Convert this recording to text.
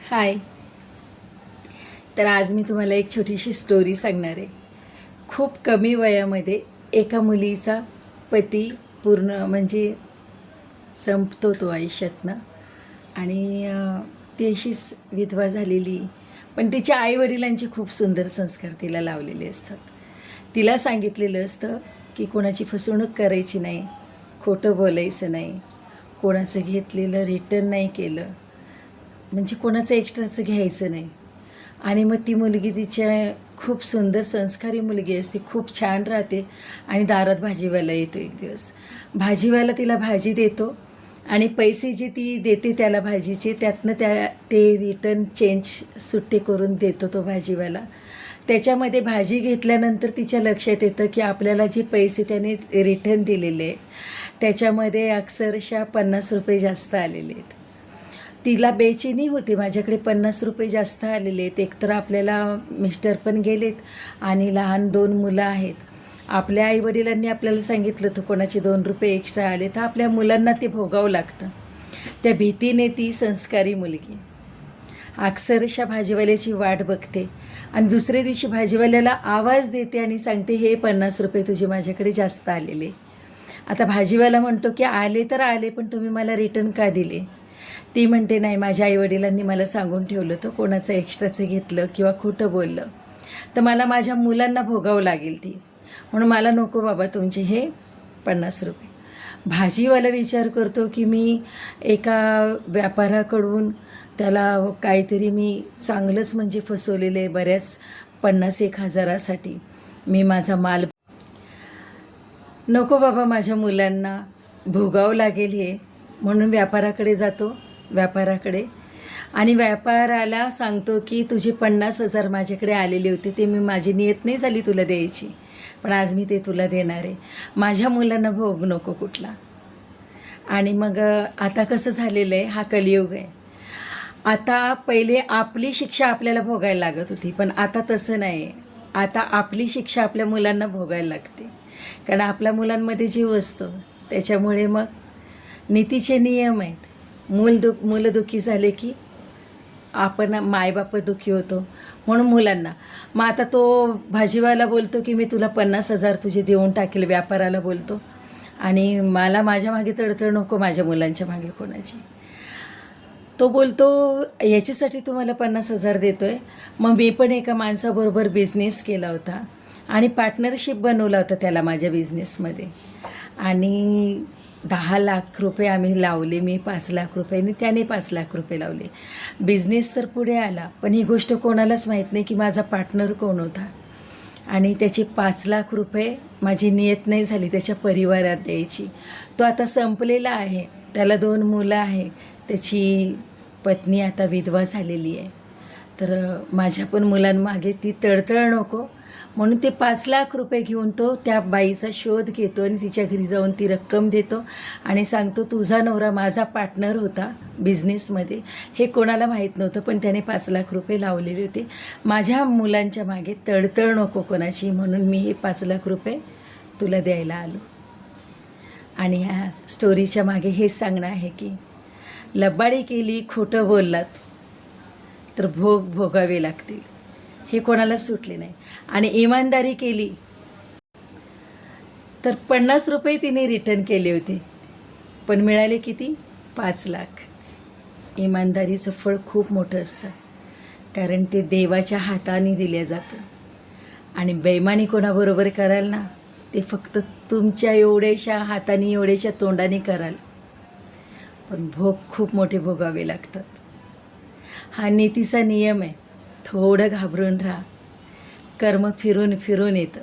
हाय. तर आज मी तुम्हाला एक छोटीशी स्टोरी सांगणार आहे. खूप कमी वयामध्ये एका मुलीचा पती पूर्ण म्हणजे संपतो तो आयुष्यातनं आणि ती अशीच विधवा झालेली. पण तिच्या आईवडिलांचे खूप सुंदर संस्कार तिला लावलेले असतात. तिला सांगितलेलं असतं की कोणाची फसवणूक करायची नाही, खोटं बोलायचं नाही, कोणाचं घेतलेलं रिटर्न नाही केलं, म्हणजे कोणाचं एक्स्ट्राचं घ्यायचं नाही. आणि मग ती मुलगी तिच्या खूप सुंदर संस्कारी मुलगी असते, खूप छान राहते. आणि दारात भाजीवाला येतो एक दिवस. भाजीवाला तिला भाजी देतो आणि पैसे जे ती देते त्याला भाजीचे, त्यातनं ते रिटर्न चेंज सुट्टे करून देतो तो भाजीवाला. त्याच्यामध्ये भाजी घेतल्यानंतर तिच्या लक्षात येतं की आपल्याला जे पैसे त्याने रिटर्न दिलेले त्याच्यामध्ये अक्षरशः 50 रुपये जास्त आलेले आहेत. तिला बेचैनी होते, माझ्याकडे 50 रुपये जास्त आलेले आहेत. एकतर आपल्याला मिस्टर पण गेलेत आणि लहान 2 मुलं आहेत. आपल्या आईवडिलांनी आपल्याला सांगितलं होतं कोणाचे 2 रुपये एक्स्ट्रा आले तर आपल्या मुलांना ते भोगावं लागतं. त्या भीतीने ती संस्कारी मुलगी अक्षरशः भाजीवाल्याची वाट बघते आणि दुसऱ्या दिवशी भाजीवाल्याला आवाज देते आणि सांगते, हे 50 रुपये तुझे माझ्याकडे जास्त आलेले. आता भाजीवाला म्हणतो की आले तर आले, पण तुम्ही मला रिटर्न का दिले? ती म्हणते, नाही, माझ्या आईवडिलांनी मला सांगून ठेवलं होतं कोणाचं एक्स्ट्राचं घेतलं किंवा खोटं बोललं तर मला माझ्या मुलांना भोगावं लागेल ती, म्हणून मला नको बाबा तुमचे हे 50 रुपये. भाजीवाला विचार करतो की मी एका व्यापाराकडून त्याला काहीतरी मी चांगलंच म्हणजे फसवलेलं आहे, बऱ्याच 50,000-1,000साठी मी माझा माल, नको बाबा माझ्या मुलांना भोगावं लागेल हे, म्हणून व्यापाराकडे जातो. व्यापाराकडे आणि व्यापाराला सांगतो की तुझे 50,000 माझ्याकडे आलेले होते, ते मी, माझी नियत नाही झाली तुला द्यायची, पण आज मी ते तुला देणार आहे. माझ्या मुलांना भोग नको कुठला. आणि मग आता कसं झालेलं आहे, हा कलियुग आहे. आता पहिले आपली शिक्षा आपल्याला भोगायला लागत होती, पण आता तसं नाही. आता आपली शिक्षा आपल्या मुलांना भोगायला लागते, कारण आपल्या मुलांमध्ये जीव असतो. त्याच्यामुळे मग नीतीचे नियम आहेत. मुलं दुःखी झाले की आपण मायबाप दुःखी होतो, म्हणून मुलांना. मग आता तो भाजीवाला बोलतो की मी तुला 50,000 तुझे देऊन टाकेल, व्यापाराला बोलतो, आणि मला माझ्या मागे तडतड नको, माझ्या मुलांच्या मागे कोणाची. तो बोलतो याच्यासाठी तुम्हाला 50,000 देतो आहे. मग मी पण एका माणसाबरोबर बिझनेस केला होता आणि पार्टनरशिप बनवला होता त्याला माझ्या बिझनेसमध्ये, आणि 10 लाख रुपये आम्ही लावले. मी 5 लाख रुपये त्याने 5 लाख रुपये लावले. बिझनेस तर पुढे आला, पण ही गोष्ट कोणालाच माहीत नाही की माझा पार्टनर कोण होता. आणि त्याचे 5 लाख रुपये माझी नियत नाही झाली त्याच्या परिवारात द्यायची. तो आता संपलेला आहे, त्याला 2 मुलं आहे, त्याची पत्नी आता विधवा झालेली आहे. तर माझ्या पण मुलांमागे ती तळतळ नको, म्हणून ते 5 लाख रुपये घेऊन तो त्या बाईचा शोध घेतो आणि तिच्या घरी जाऊन ती रक्कम देतो आणि सांगतो, तुझा नवरा माझा पार्टनर होता बिझनेसमध्ये, हे कोणाला माहीत नव्हतं, पण त्याने 5 लाख रुपये लावलेले होते. माझ्या मुलांच्या मागे तळतळ नको कोणाची, म्हणून मी हे 5 लाख रुपये तुला द्यायला आलो. आणि ह्या स्टोरीच्या मागे हेच सांगणं आहे की लबाडी केली, खोटं बोललात तर भोग भोगावे लागतील, हे कोणाला सुटले नाही. आणि इमानदारी केली तर 50 रुपये तिने रिटर्न केले होते, पण मिळाले किती? 5 लाख. इमानदारीचं फळ खूप मोठं असतं, कारण ते देवाच्या हाताने दिलं जातं. आणि बेईमानी कोणाबरोबर कराल ना, ते फक्त तुमच्या एवढ्याशा हाताने, एवढ्याशा तोंडाने कराल, पण भोग खूप मोठे भोगावे लागतात. हा नीतीचा नियम आहे. थोडं घाबरून राहा, कर्म फिरून फिरून येतं.